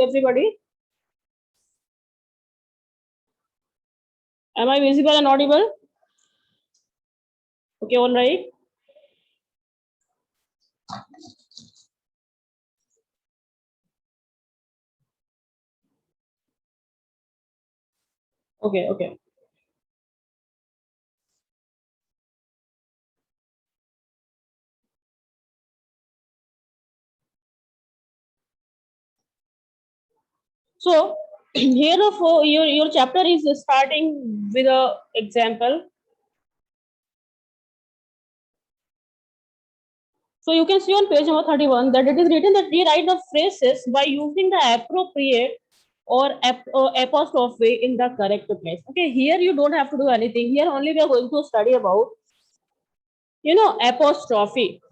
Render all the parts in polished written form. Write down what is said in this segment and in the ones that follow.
everybody? Am I visible and audible? Okay, all right. Okay, okay. So here for your chapter is starting with a example. So you can see on page number 31 that it is written that rewrite the phrases by using the appropriate or apostrophe in the correct place. Okay, here you don't have to do anything. Here only we are going to study about, apostrophe.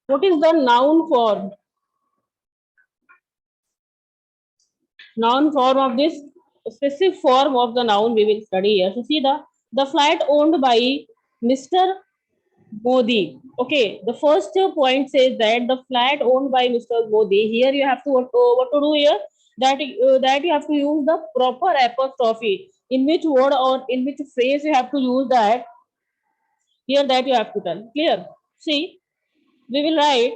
What is the noun form? Noun form of this specific form of the noun we will study here. So see the flat owned by Mr. Modi. Okay, the first point says that the flat owned by Mr. Modi. Here you have to what to do here? That you have to use the proper apostrophe. In which word or in which phrase you have to use that? Here that you have to tell. Clear? See, we will write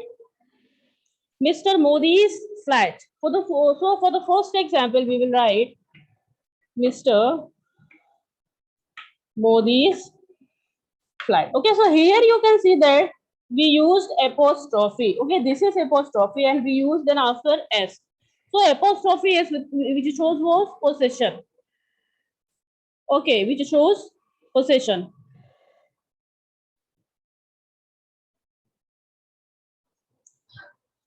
Mr. Modi's flat. For the first example, we will write Mr. Modi's flat. Okay, so here you can see that we used apostrophe. Okay, this is apostrophe and we used then after S. So apostrophe S which shows was possession. Okay, which shows possession.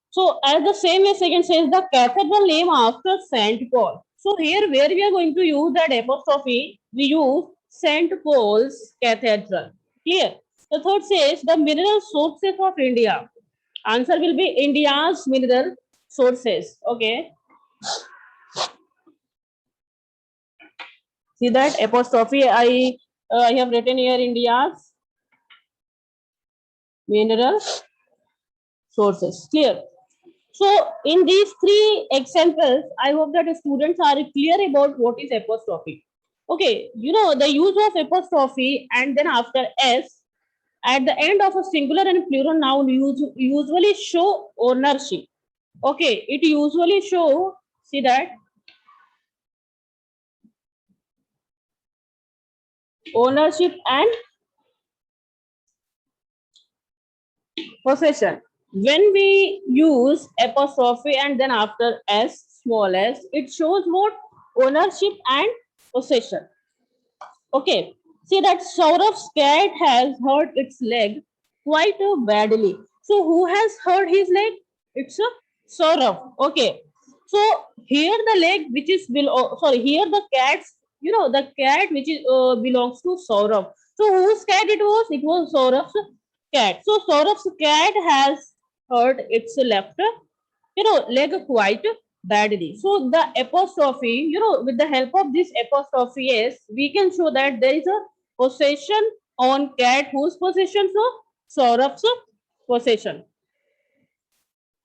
So as the same as second says the cathedral name after Saint Paul. So here where we are going to use that apostrophe, we use Saint Paul's Cathedral. Clear? The third says the mineral sources of India. Answer will be India's mineral sources. Okay. See that apostrophe I have written here India's mineral sources. Clear? So in these three examples, I hope that the students are clear about what is apostrophe. Okay, the use of apostrophe and then after S at the end of a singular and plural noun usually show ownership. Okay, it usually show, see that, ownership and possession. When we use apostrophe and then after S, small s, it shows what? Ownership and possession. Okay, see that Saurav's cat has hurt its leg quite badly. So who has hurt his leg? It's a Saurav. Okay, so here the leg which is here the cat's, the cat which is belongs to Saurav. So whose cat it was? It was Saurav's cat. So Saurav's cat has hurt its left, leg quite badly. So the apostrophe, with the help of this apostrophe, yes, we can show that there is a possession on cat whose possession, so Saurav's possession.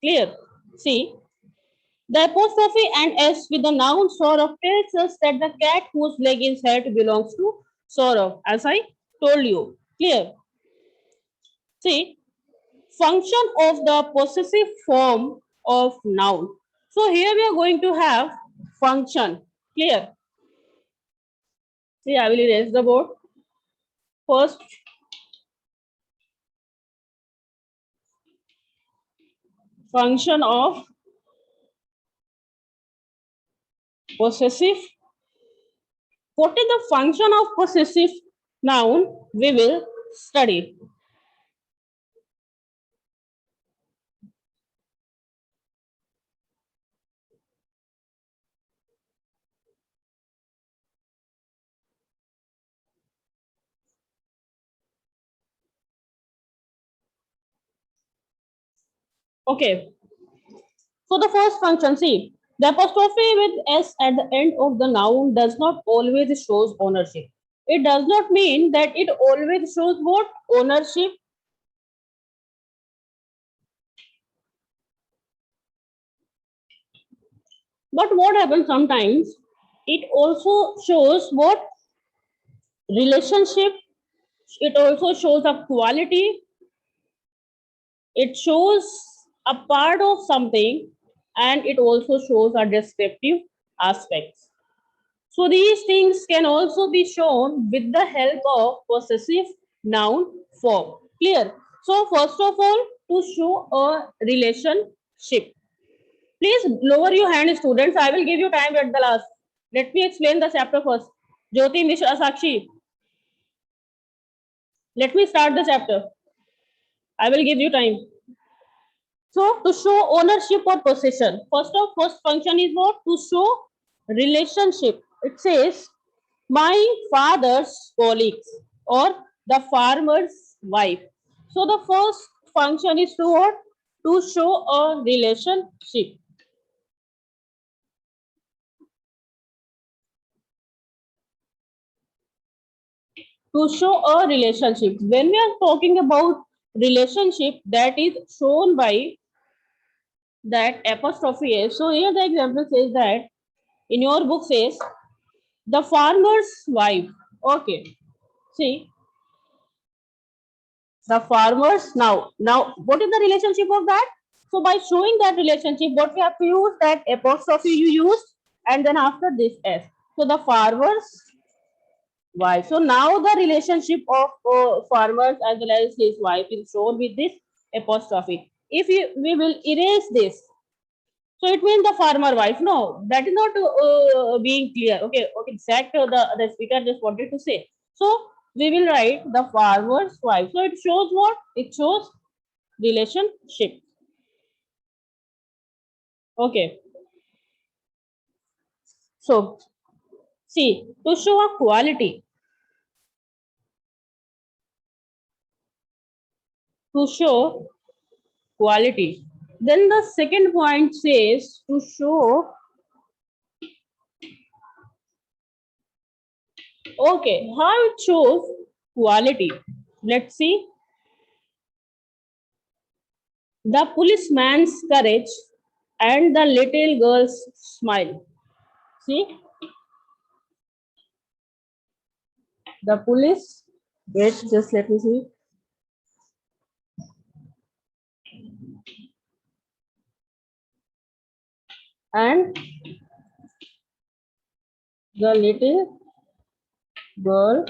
Clear? See, the apostrophe and S with the noun Saurav tells us that the cat whose leg is hurt belongs to Saurav, as I told you. Clear? See, function of the possessive form of noun. So here we are going to have function. Clear? See, I will erase the board. First, function of possessive. What is the function of possessive noun? We will study. Okay. So the first function, see, the apostrophe with S at the end of the noun does not always shows ownership. It does not mean that it always shows what? Ownership. But what happens sometimes, it also shows what relationship, it also shows a quality, it shows a part of something, and it also shows a descriptive aspects. So these things can also be shown with the help of possessive noun form. Clear? So first of all, to show a relationship. Please lower your hand, students. I will give you time at the last. Let me explain the chapter first. Jyoti, Mishra, Sakshi, let me start the chapter. I will give you time. So to show ownership or possession, first function is what? To show relationship. It says my father's colleagues or the farmer's wife. So the first function is to what? To show a relationship. To show a relationship. When we are talking about relationship, that is shown by that apostrophe S. So here the example says that in your book says the farmer's wife. Okay. See, the farmers now what is the relationship of that? So by showing that relationship, what we have to use, that apostrophe you used, and then after this S. So the farmers wife. So now the relationship of farmers as well as his wife is shown with this apostrophe. If we will erase this, so it means the farmer wife. No, that is not being clear. Okay, okay, exact. The speaker just wanted to say. So we will write the farmer's wife. So it shows what? It shows relationship. Okay. So see, to show a quality, to show quality. Then the second point says to show. Okay, how it shows quality. Let's see. The policeman's courage and the little girl's smile. See, the police. Wait, just let me see. And the little girl,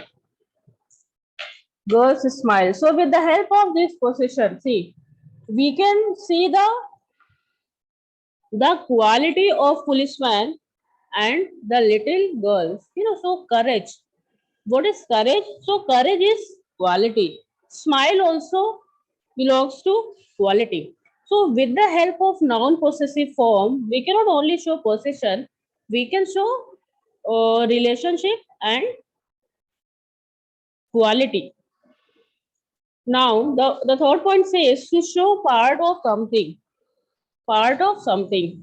girl's smile. So with the help of this position, see, we can see the quality of policeman and the little girls. So courage. What is courage? So courage is quality. Smile also belongs to quality. So with the help of noun possessive form, we cannot only show possession, we can show relationship and quality. Now the third point says to show part of something. Part of something.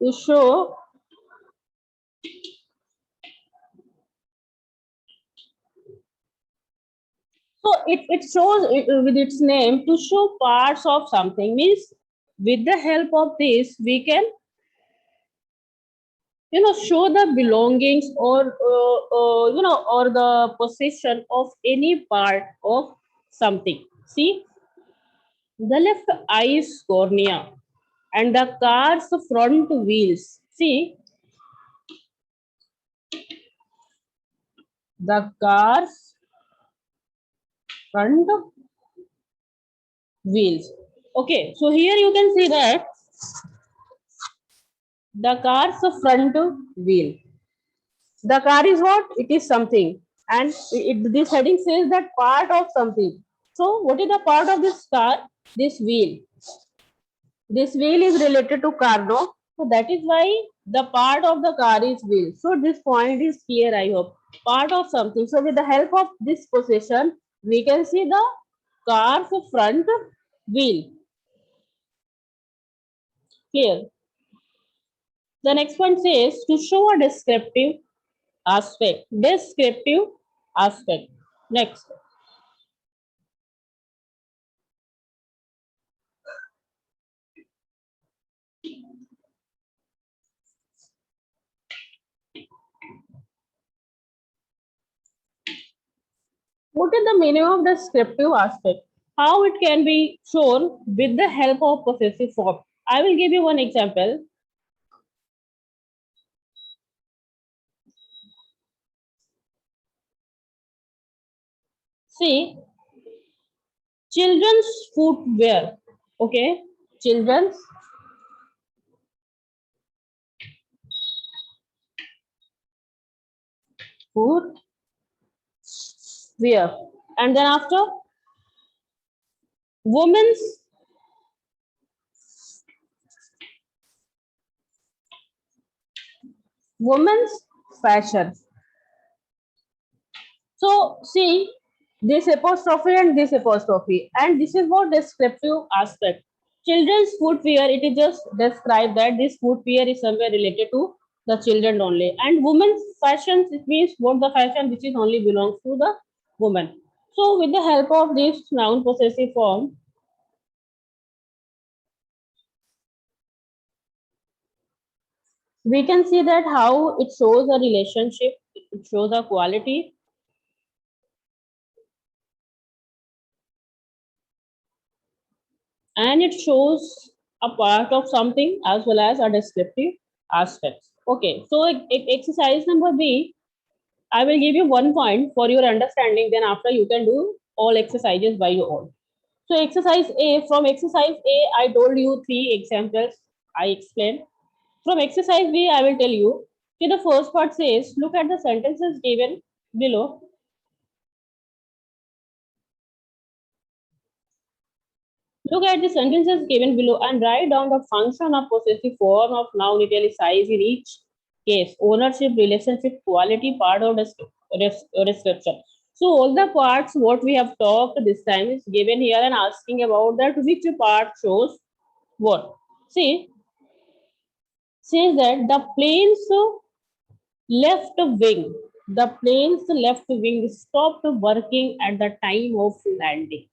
To show so it shows it, with its name to show parts of something means with the help of this we can show the belongings or the possession of any part of something. See, the left eye is cornea and the car's front wheels. See, the car's front wheels. Okay, so here you can see that the car's front wheel. The car is what? It is something. And this heading says that part of something. So what is the part of this car? This wheel. This wheel is related to car, no? So that is why the part of the car is wheel. So this point is clear, I hope. Part of something. So with the help of this possession, we can see the car's front wheel. Clear. The next one says to show a descriptive aspect. Descriptive aspect. Next. what is the meaning of descriptive aspect? How it can be shown with the help of possessive form? I will give you one example. See, children's footwear. Okay, children's footwear, and then after women's women's fashion. So see this apostrophe and this apostrophe, and this is what descriptive aspect. Children's footwear, it is just describe that this footwear is somewhere related to the children only, and women's fashion, it means what the fashion which is only belongs to the woman. So with the help of this noun possessive form, we can see that how it shows a relationship, it shows a quality, and it shows a part of something as well as a descriptive aspects. Okay, so exercise number B, I will give you 1 point for your understanding. Then after you can do all exercises by your own. So exercise A, from exercise A, I told you 3 examples. I explained. From exercise B, I will tell you. See, the first part says, look at the sentences given below. Look at the sentences given below and write down the function of possessive form of noun italicized in each case. Ownership, relationship, quality, part of description. So all the parts what we have talked this time is given here and asking about that which part shows what. See, says that the plane's left wing stopped working at the time of landing.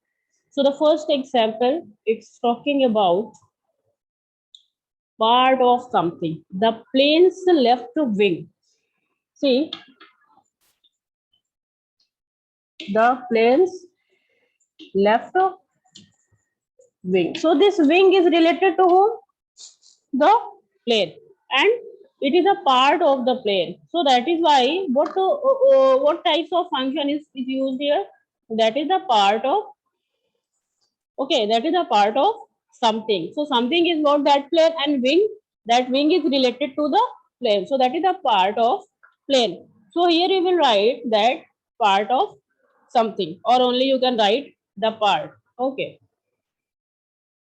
So the first example, it's talking about part of something. The plane's left wing. See, the plane's left wing. So this wing is related to whom? The plane, and it is a part of the plane. So that is why what types of function is used here? That is a part of. Okay, that is a part of something. So something is not that plane, and wing, that wing is related to the plane. So that is a part of plane. So here you will write that part of something, or only you can write the part. Okay.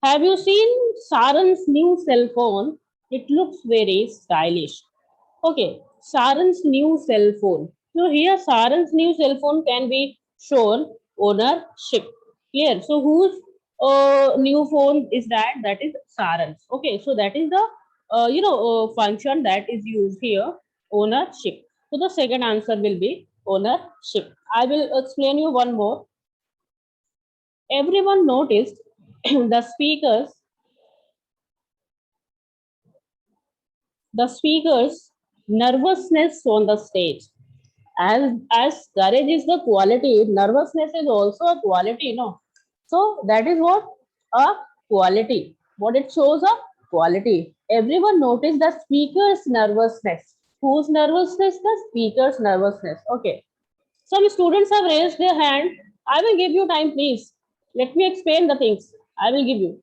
Have you seen Saran's new cell phone? It looks very stylish. Okay, Saran's new cell phone. So here Saran's new cell phone can be shown ownership. Clear? So whose new phone is that? That is Saran's. Okay, so that is the function that is used here, ownership. So the second answer will be ownership. I will explain you one more. Everyone noticed the speaker's nervousness on the stage. As courage is the quality, nervousness is also a quality, no? So that is what a quality. What it shows a quality. Everyone noticed the speaker's nervousness. Whose nervousness? The speaker's nervousness. Okay. Some students have raised their hand. I will give you time, please. Let me explain the things. I will give you.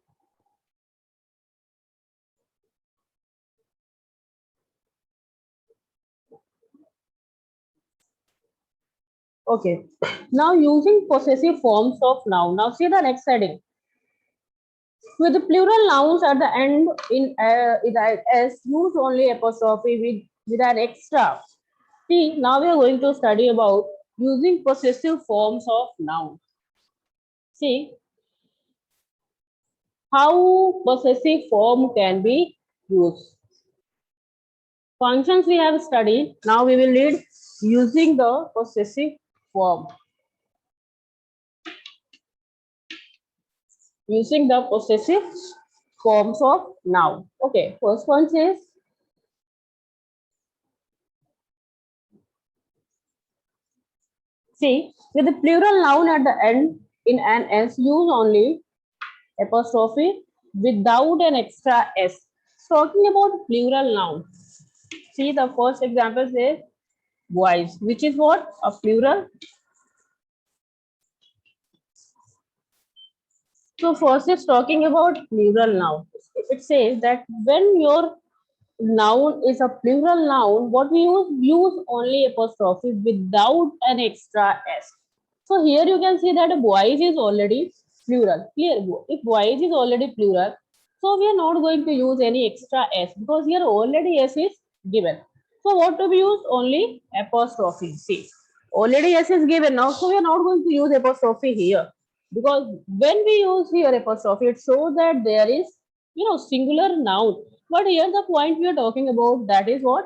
Okay. Now using possessive forms of noun. Now see the next heading. With the plural nouns at the end in s, use only apostrophe with an extra. See, now we are going to study about using possessive forms of noun. See how possessive form can be used. Functions we have studied. Now we will read using the possessive form. Using the possessive forms of noun. Okay, first one says See, with the plural noun at the end in an S, use only apostrophe without an extra S. Talking about plural noun. See, the first example says boys, which is what? A plural. So first is talking about plural noun. It says that when your noun is a plural noun, what we use only apostrophe without an extra S. So here you can see that boys is already plural. Clear? If boys is already plural, so we are not going to use any extra S because here already S is given. So what to be used? Only apostrophe. See, already S is given now, so we are not going to use apostrophe here because when we use here apostrophe, it shows that there is singular noun. But here the point we are talking about, that is what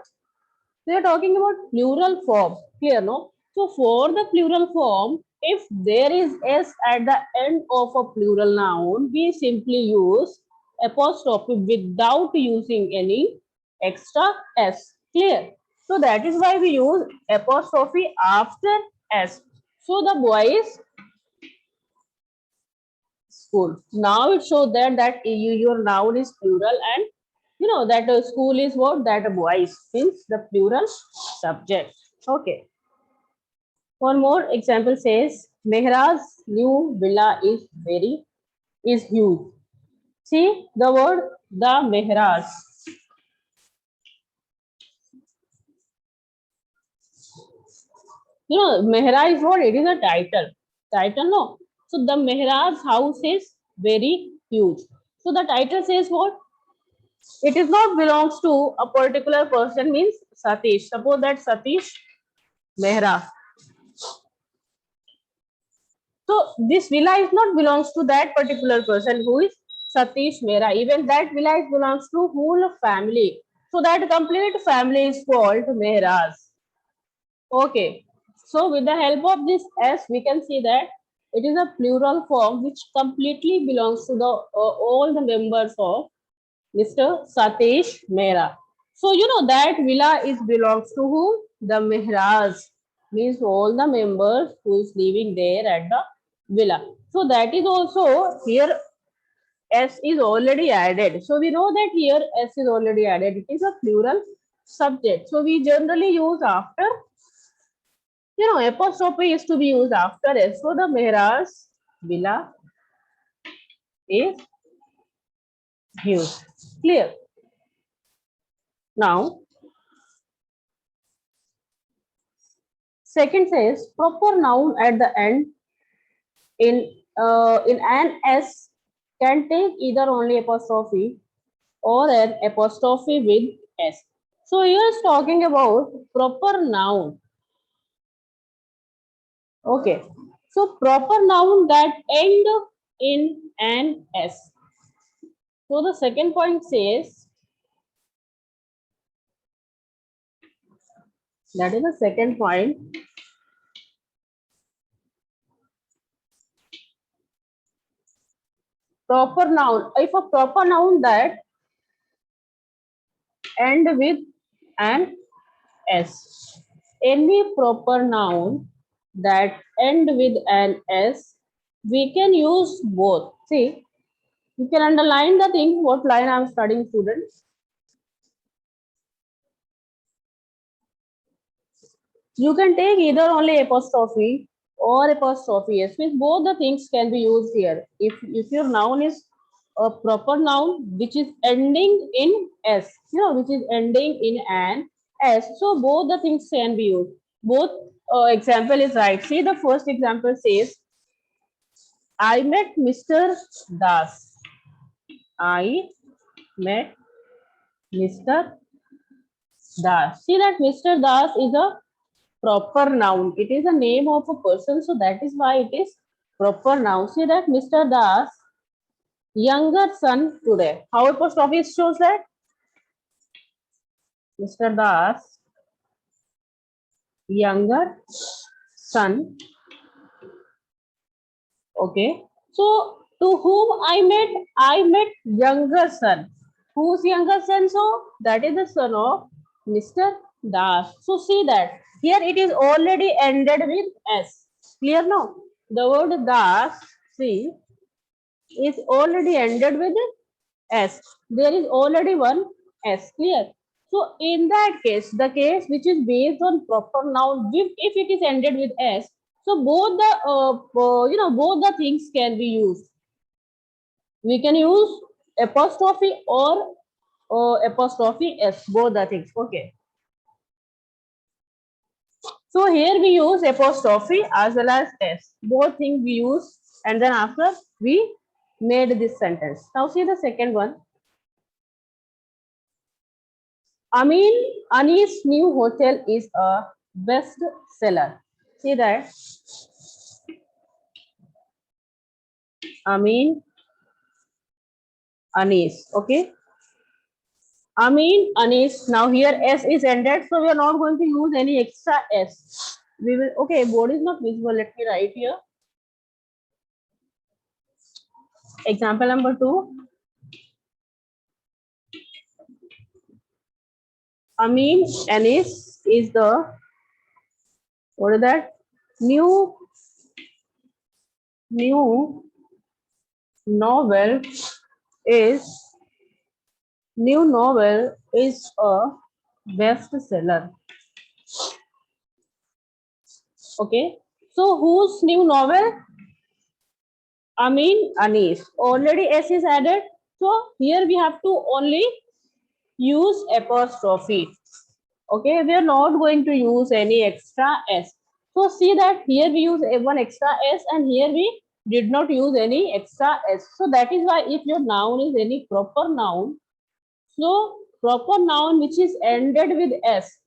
we are talking about, plural form. Clear, no? So for the plural form, if there is S at the end of a plural noun, we simply use apostrophe without using any extra S. Clear? So that is why we use apostrophe after S. So the boys school. Now it shows that your noun is plural, and that school is what? That boys, means the plural subject. Okay. One more example says Mehra's new villa is huge. See the word the Mehras. Mehra is what? It is a title. Title, no. So the Mehra's house is very huge. So the title says what? It is not belongs to a particular person, means Satish. Suppose that Satish Mehra. So this villa is not belongs to that particular person who is Satish Mehra. Even that villa is belongs to whole family. So that complete family is called Mehras. Okay. So with the help of this S, we can see that it is a plural form which completely belongs to the all the members of Mr. Satish Mehra. So you know that villa is belongs to whom? The Mehras, means all the members who is living there at the villa. So that is also here S is already added. So we know that here S is already added. It is a plural subject. So we generally use after, apostrophe is to be used after S. So the Mehras villa is used. Clear? Now, second says proper noun at the end in an S can take either only apostrophe or an apostrophe with S. So here is talking about proper noun. Okay. So proper noun that end in an S. So the second point says, that is the second point. Proper noun. If a proper noun that end with an S. Any proper noun that end with an S, we can use both. See, you can underline the thing, what line I am studying, students. You can take either only apostrophe or apostrophe S, means both the things can be used here. If your noun is a proper noun which is ending in S, which is ending in an S, so both the things can be used. Both example is right. See, the first example says, I met Mr. Das. I met Mr. Das. See that Mr. Das is a proper noun. It is a name of a person, so that is why it is proper noun. See that Mr. Das younger son today. How apostrophe shows that? Mr. Das younger son. Okay. So to whom I met younger son. Whose younger son? So that is the son of Mr. dash. So see that here it is already ended with s. Clear now? The word dash, see, is already ended with s. There is already one s. Clear? So in that case, the case which is based on proper noun, if it is ended with s, so both the both the things can be used. We can use apostrophe or apostrophe s, both the things. Okay. So here we use apostrophe as well as s. Both things we use, and then after we made this sentence. Now see the second one. Ani's new hotel is a best seller. See that? Amin, Anis. Okay. Anis. Now here S is ended, so we are not going to use any extra S. We will, okay, board is not visible. Let me write here. Example number 2. Anis is the, what is that? New novel is a bestseller. Okay. So whose new novel? Anis. Already S is added. So here we have to only use apostrophe. Okay, we are not going to use any extra s. So see that here we use one extra s and here we did not use any extra s. So that is why if your noun is any proper noun, so proper noun which is ended with s.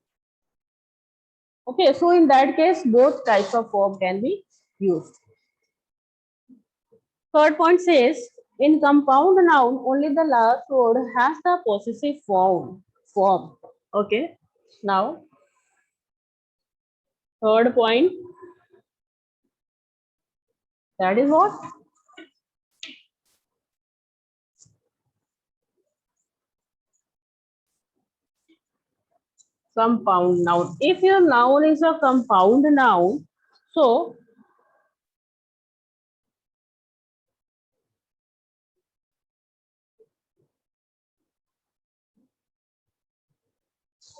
Okay, so in that case both types of form can be used. Third point says in compound noun only the last word has the possessive form. Okay, now third point, that is what? Compound noun. If your noun is a compound noun, so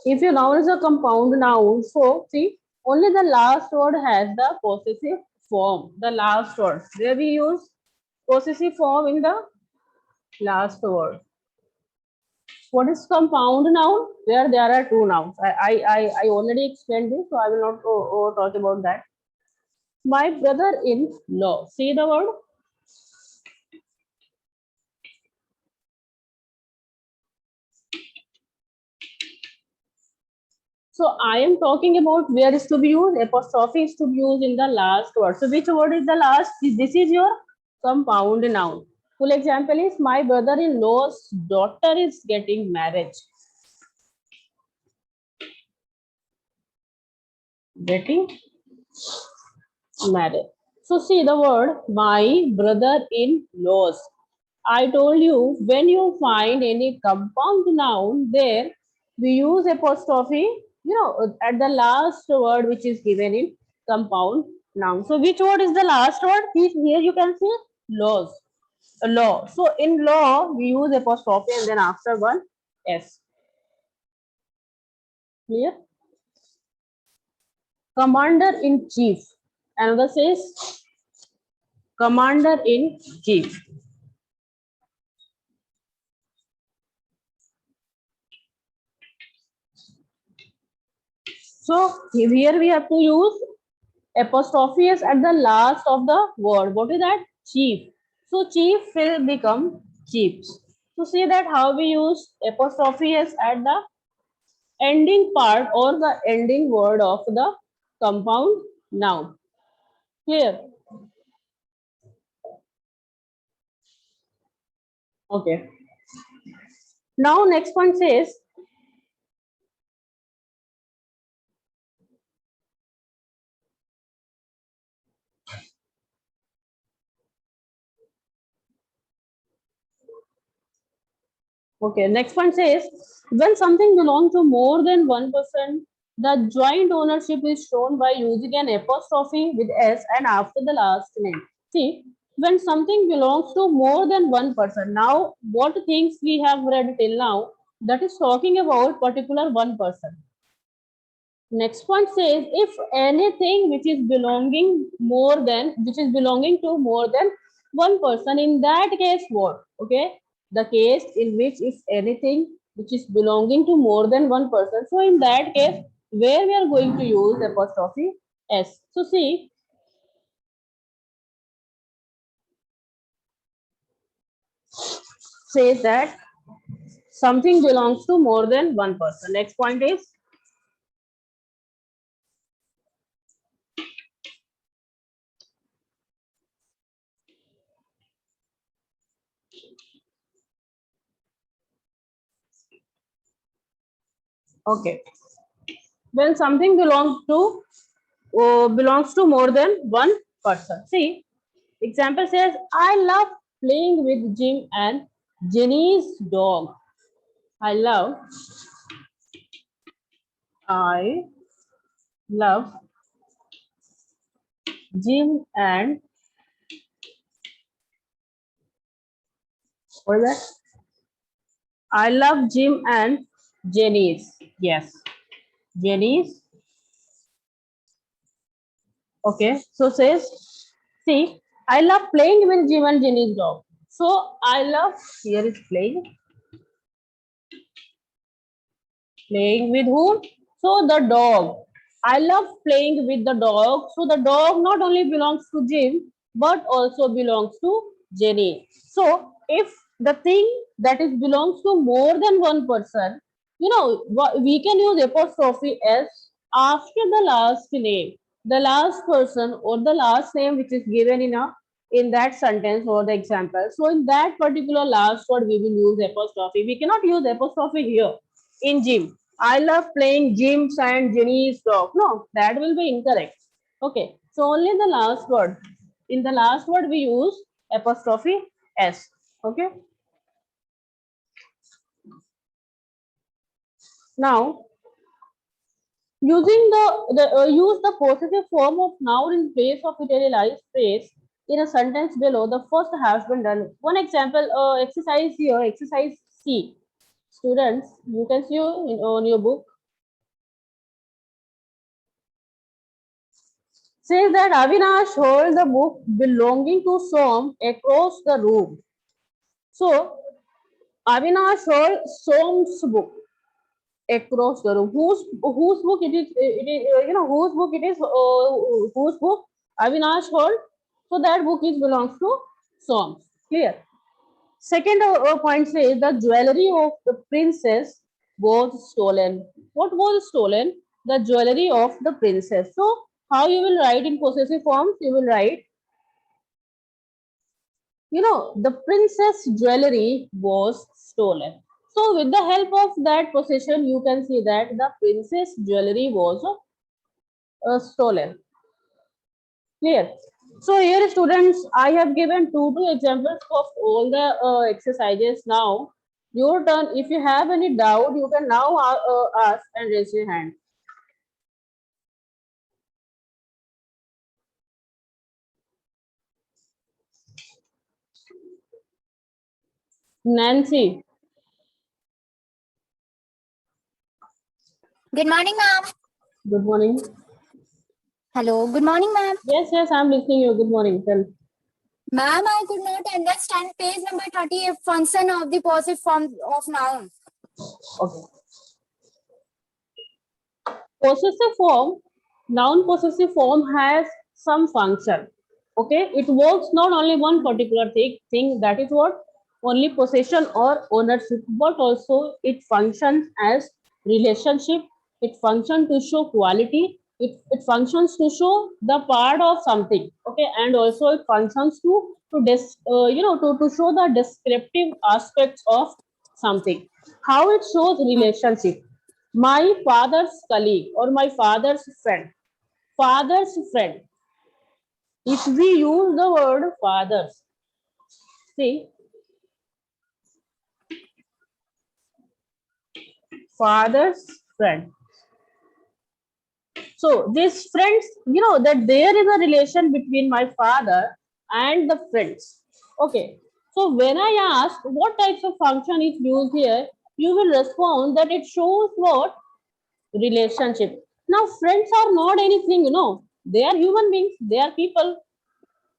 if your noun is a compound noun, so see only the last word has the possessive form. The last word. Where we use possessive form in the last word. What is compound noun? Where there are two nouns. I already explained this, so I will not talk about that. My brother-in-law. See the word? So I am talking about where is to be used. Apostrophe is to be used in the last word. So which word is the last? This is your compound noun. Full example is my brother-in-law's daughter is getting married. Getting married. So see the word my brother-in-laws. I told you when you find any compound noun there, we use apostrophe, at the last word which is given in compound noun. So which word is the last word? Here you can see laws. Law. So in law, we use apostrophe and then after one S. Clear? Commander in chief. Another says commander in chief. So here we have to use apostrophe is at the last of the word. What is that? Chief. So chief will become chiefs. So see that how we use apostrophe is at the ending part or the ending word of the compound noun. Clear? Okay. Now next one says Okay, next one says when something belongs to more than one person, the joint ownership is shown by using an apostrophe with S and after the last name. See, when something belongs to more than one person, now what things we have read till now, that is talking about particular one person. Next one says if anything which is belonging to more than one person, in that case what? Okay, the case in which if anything which is belonging to more than one person, so in that case where we are going to use apostrophe S. So see, says that something belongs to more than one person. Next point is okay. When something belongs to more than one person. See, example says, I love playing with Jim and Jenny's dog. I love, I love Jim and what is that? I love Jim and Jenny's. Yes, Jenny's. Okay, so says, see, I love playing with Jim and Jenny's dog. So I love, here is playing with whom? So the dog. I love playing with the dog. So the dog not only belongs to Jim, but also belongs to Jenny. So if the thing that is belongs to more than one person, we can use apostrophe S after the last name, the last person or the last name which is given in that sentence or the example. So in that particular last word, we will use apostrophe. We cannot use apostrophe here in Jim. I love playing Jim's and Jenny's dog. No, that will be incorrect. Okay, so only the last word. In the last word, we use apostrophe S. Okay. Now, using use the possessive form of noun in place of italicized phrase in a sentence below. The first has been done. One example, exercise here, exercise C. Students, you can see on your book. Says that Avinash held the book belonging to Som across the room. So Avinash held Som's book across the room. Whose book it is? It is whose book it is? Whose book Avinash held? So that book is belongs to Som. Clear. Second point says the jewelry of the princess was stolen. What was stolen? The jewelry of the princess. So how you will write in possessive forms? You will write, the princess jewelry was stolen. So with the help of that possession, you can see that the princess jewelry was stolen. Clear. So here students, I have given two examples of all the exercises. Now your turn. If you have any doubt, you can now ask and raise your hand. Nancy. Good morning, ma'am. Good morning. Hello. Good morning, ma'am. Yes, I'm listening you. Good morning. Tell. Ma'am, I could not understand page number 38 function of the possessive form of noun. Okay. Possessive form, noun possessive form has some function. Okay, it works not only one particular thing, that is what only possession or ownership, but also it functions as relationship. It functions to show quality. It functions to show the part of something. Okay, and also it functions to show the descriptive aspects of something. How it shows relationship? My father's colleague or my father's friend. Father's friend. If we use the word fathers, see, father's friend. So these friends, you know that there is a relation between my father and the friends. Okay. So when I ask what types of function is used here, you will respond that it shows what? Relationship. Now friends are not anything, you know. They are human beings. They are people.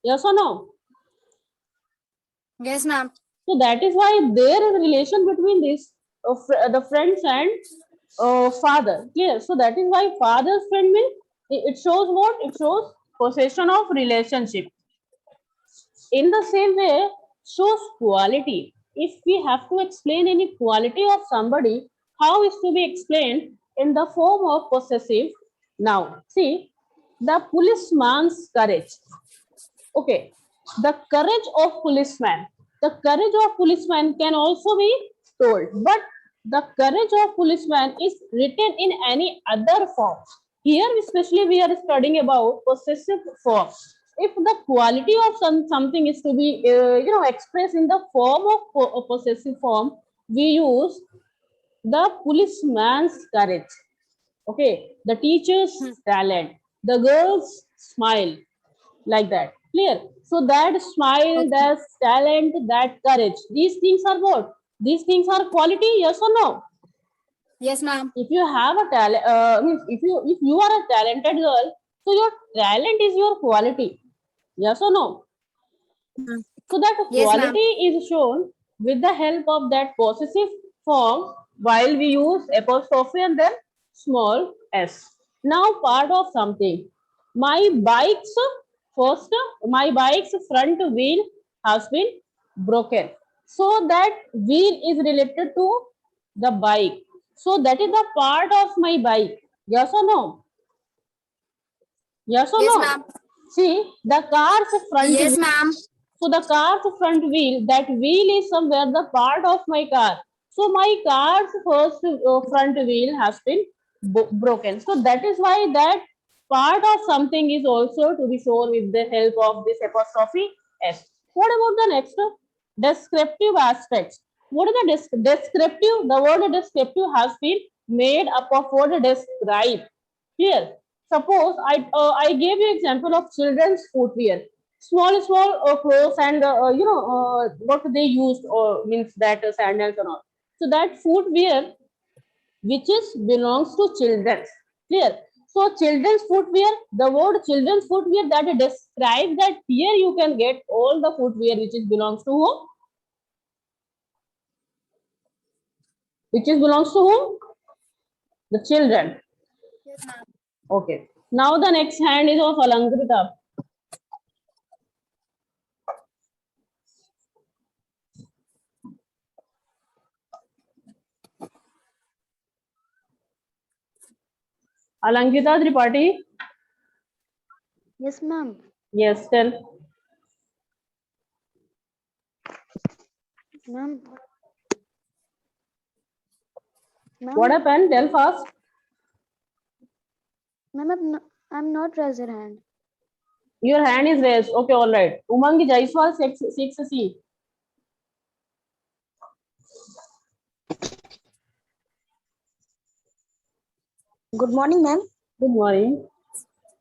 Yes or no? Yes, ma'am. So that is why there is a relation between this the friends and father. Clear. So that is why father's friend means it shows what? It shows possession of relationship. In the same way, shows quality. If we have to explain any quality of somebody, how is to be explained in the form of possessive noun. See, the policeman's courage. Okay, the courage of policeman. The courage of policeman can also be told, but the courage of policeman is written in any other form. Here, especially, we are studying about possessive form. If the quality of something is to be, expressed in the form of possessive form, we use the policeman's courage. Okay, the teacher's talent, the girl's smile, like that. Clear? So that smile, Okay. that talent, that courage, these things are what? These things are quality, yes or no? Yes, ma'am. If you have a talent, means if you are a talented girl, so your talent is your quality, yes or no? So that Yes, ma'am. quality is shown with the help of that possessive form while we use apostrophe and then small s. Now part of something. My bike's first, my bike's front wheel has been broken. So that wheel is related to the bike. So that is the part of my bike. Yes or no? Yes or Yes, no? ma'am. See, the car's front wheel. Yes, ma'am. So the car's front wheel, that wheel is somewhere the part of my car. So my car's first front wheel has been broken. So that is why that part of something is also to be shown with the help of this apostrophe s. What about the next? Descriptive aspects. What is the descriptive? The word descriptive has been made up of what? Describe. Here, suppose I gave you example of children's footwear, small clothes and what they used or means that sandals and all. So that footwear which is belongs to children. Clear? So children's footwear, the word children's footwear that describes that here you can get all the footwear which is belongs to whom? Which is belongs to whom? The children. Yes, ma'am. Okay. Now the next hand is of Alankrita. Alankita Tripathi. Yes, ma'am. Yes, tell. Ma'am. What Ma'am, happened? Tell fast. ma'am, I'm not raising hand. Your hand is raised. Okay, all right. Umang Jaiswal 6C. Good morning, ma'am. Good morning.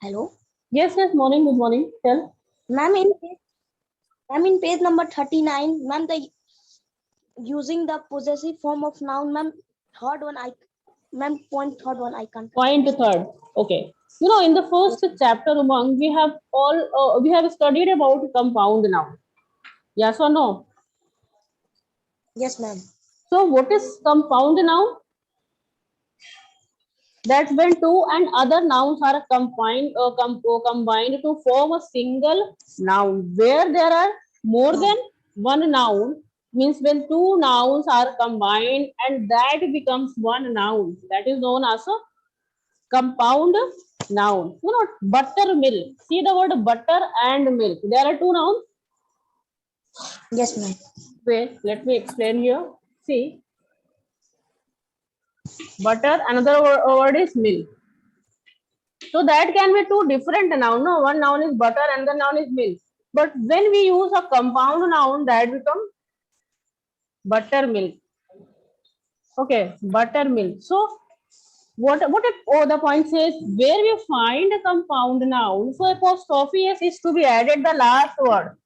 Hello. Yes, yes, morning, good morning. Tell. Ma'am, in page number 39, ma'am, the using the possessive form of noun, ma'am, third one ma'am, point third one I can't. Point third. Okay. You know, in the first chapter, Umang, we have studied about compound noun. Yes or no? Yes, ma'am. So, what is compound noun? That's when two and other nouns are combined to form a single noun. Where there are more than one noun means when two nouns are combined and that becomes one noun. That is known as a compound noun. You know, buttermilk. See the word butter and milk. There are two nouns. Yes, ma'am. Wait, let me explain here. See, butter. Another word is milk. So that can be two different noun. No, one noun is butter and the noun is milk. But when we use a compound noun, that becomes buttermilk. Okay, buttermilk. So what if, oh, the point says where we find a compound noun, so apostrophe s is to be added the last word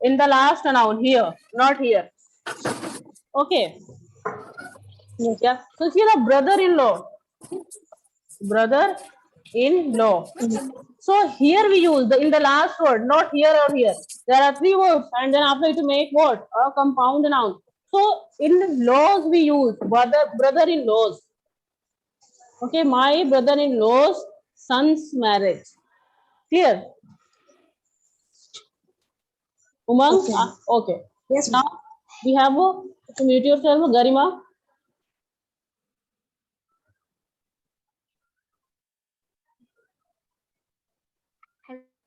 in the last noun here, not here. Okay, Yes. yeah. So see the brother-in-law, brother-in-law. So here we use the in the last word, not here or here. There are three words, and then after to make what a compound noun. So in laws we use brother-in-laws. Okay, my brother-in-law's son's marriage. Clear? Umang? Okay. Okay. Yes, Now ma'am. we have to mute yourself, Garima.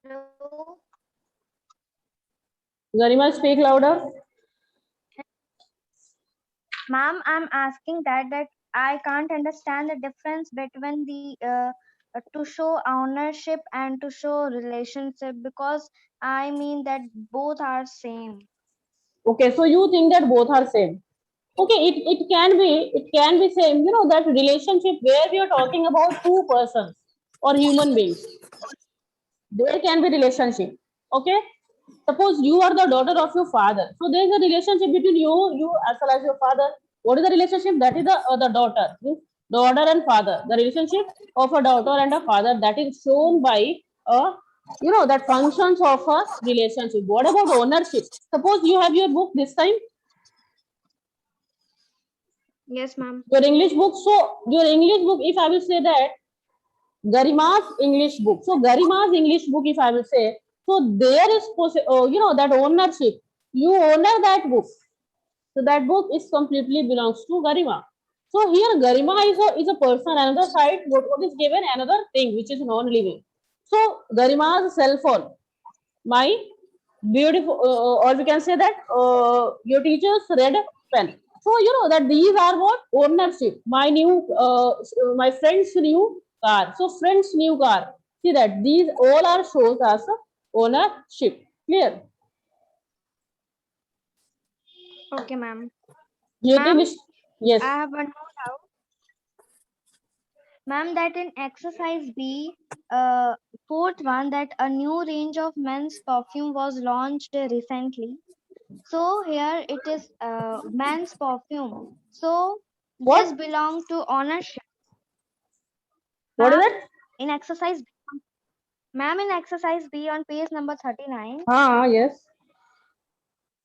Hello, Garima, speak louder. ma'am. I'm asking that I can't understand the difference between the to show ownership and to show relationship, because I mean that both are same. Okay, so you think that both are same. Okay, it can be same. You know that relationship where we are talking about two persons or human beings. There can be relationship. Okay, suppose you are the daughter of your father, so there is a relationship between you as well as your father. What is the relationship? That is the daughter, means daughter and father. The relationship of a daughter and a father, that is shown by a, that functions of a relationship. What about ownership? Suppose you have your book this time, Yes, ma'am. your English book. So your English book, if I will say that Garima's English book. So Garima's English book, if I will say, so there is that ownership. You honor that book. So that book is completely belongs to Garima. So here Garima is a person. Another side, what is given? Another thing which is non-living. So Garima's cell phone, my beautiful, or we can say that your teacher's red pen. So you know that these are what ownership. My friend's new car. So friend's new car. See that these all are shows as ownership. Clear? Okay, ma'am. Jyoti, Ma'am, yes. I have one more doubt. Ma'am, that in exercise B, fourth one, that a new range of men's perfume was launched recently. So here it is men's perfume. So What? this belong to ownership. What is Ma'am, it? in exercise, ma'am, in exercise B on page number 39, Yes.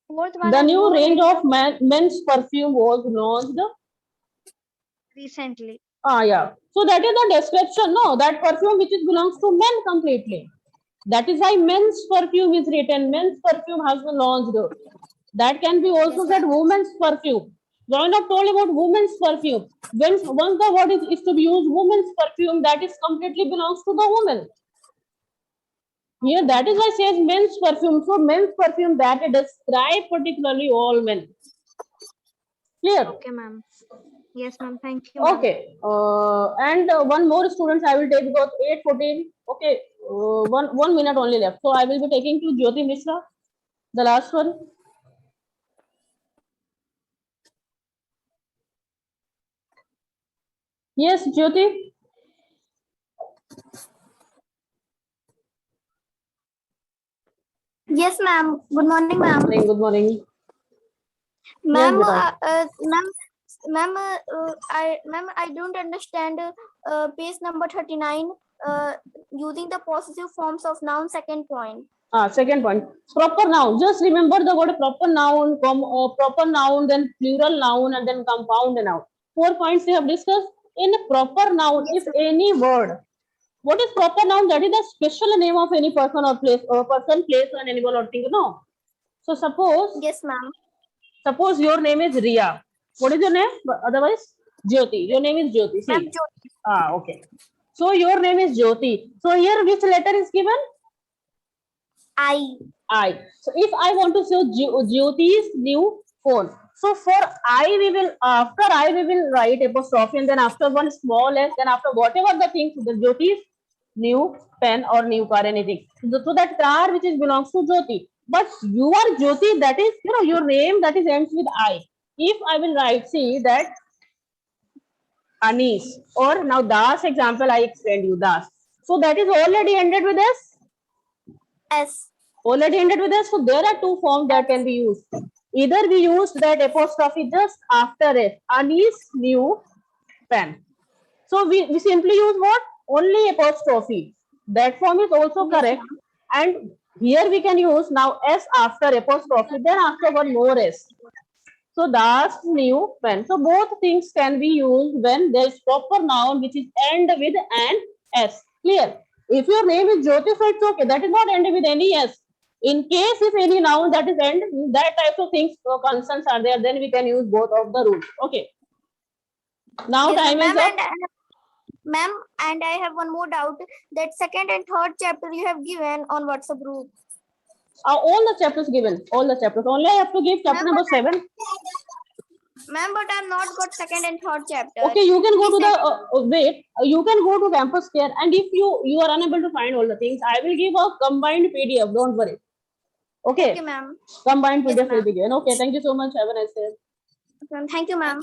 fourth one, The a new new range range of of men's perfume was launched. recently. Yeah. So that is the description. No, that perfume which is belongs to men completely. That is why men's perfume is written. Men's perfume has been launched. That can be also Yes, said ma'am. women's perfume. Why not told about women's perfume? Once the word is to be used, women's perfume, that is completely belongs to the woman. Here Okay, that is ma'am. why it says men's perfume. So men's perfume that describe particularly all men. Clear? Okay, ma'am. Yes, ma'am. Thank you, ma'am. Okay. And one more students I will take because 8:14. Okay. One minute only left. So I will be taking to Jyoti Mishra, the last one. Yes, Jyoti. Yes, ma'am. Good morning, ma'am. Morning. Good morning. Yes, Ma'am, beta. I don't understand page number 39 using the possessive forms of noun second point. Second point. Proper noun. Just remember the word proper noun, proper noun, then plural noun, and then compound noun. 4 points we have discussed. In a proper noun, Yes, if ma'am. any word, what is proper noun? That is the special name of any person or place, or person, place, or animal or thing. No. So Yes, ma'am. suppose your name is Ria. What is your name? Otherwise, Jyoti. Your name is Jyoti. Ma'am, See. Okay. So your name is Jyoti. So here which letter is given? I. I. So if I want to show Jyoti's new phone. So for I we will, after I we will write apostrophe, and then after one small s, then after whatever the things, the Jyoti's new pen or new car, anything. So that car which is belongs to Jyoti. But you are Jyoti, that is, your name that is ends with I. If I will write, see that Anis. Or now Das example I explained you, Das. So that is already ended with S. S. Already ended with S. So there are two forms that can be used. Either we use that apostrophe just after it. Anis new pen. So we simply use what? Only apostrophe. That form is also Yes, correct. And here we can use now S after apostrophe, then after one more S. So that's new pen. So both things can be used when there is proper noun which is end with an S. Clear? If your name is Jyoti, so it's okay. That is not end with any S. In case if any noun that is end, that type of things concerns are there, then we can use both of the rules. Okay. Now Yes, time is ma'am. up. Ma'am, and I have one more doubt. That second and third chapter you have given on WhatsApp group. All the chapters given. All the chapters. Only I have to give chapter number 7. Ma'am, but I'm not got second and third chapter. Okay, you can go to Please the wait. You can go to campus care, and if you are unable to find all the things, I will give a combined PDF. Don't worry. Okay, Thank you, ma'am. combined Yes, PDF will ma'am. be given. Okay, thank you so much. Have a nice day. Thank you, ma'am.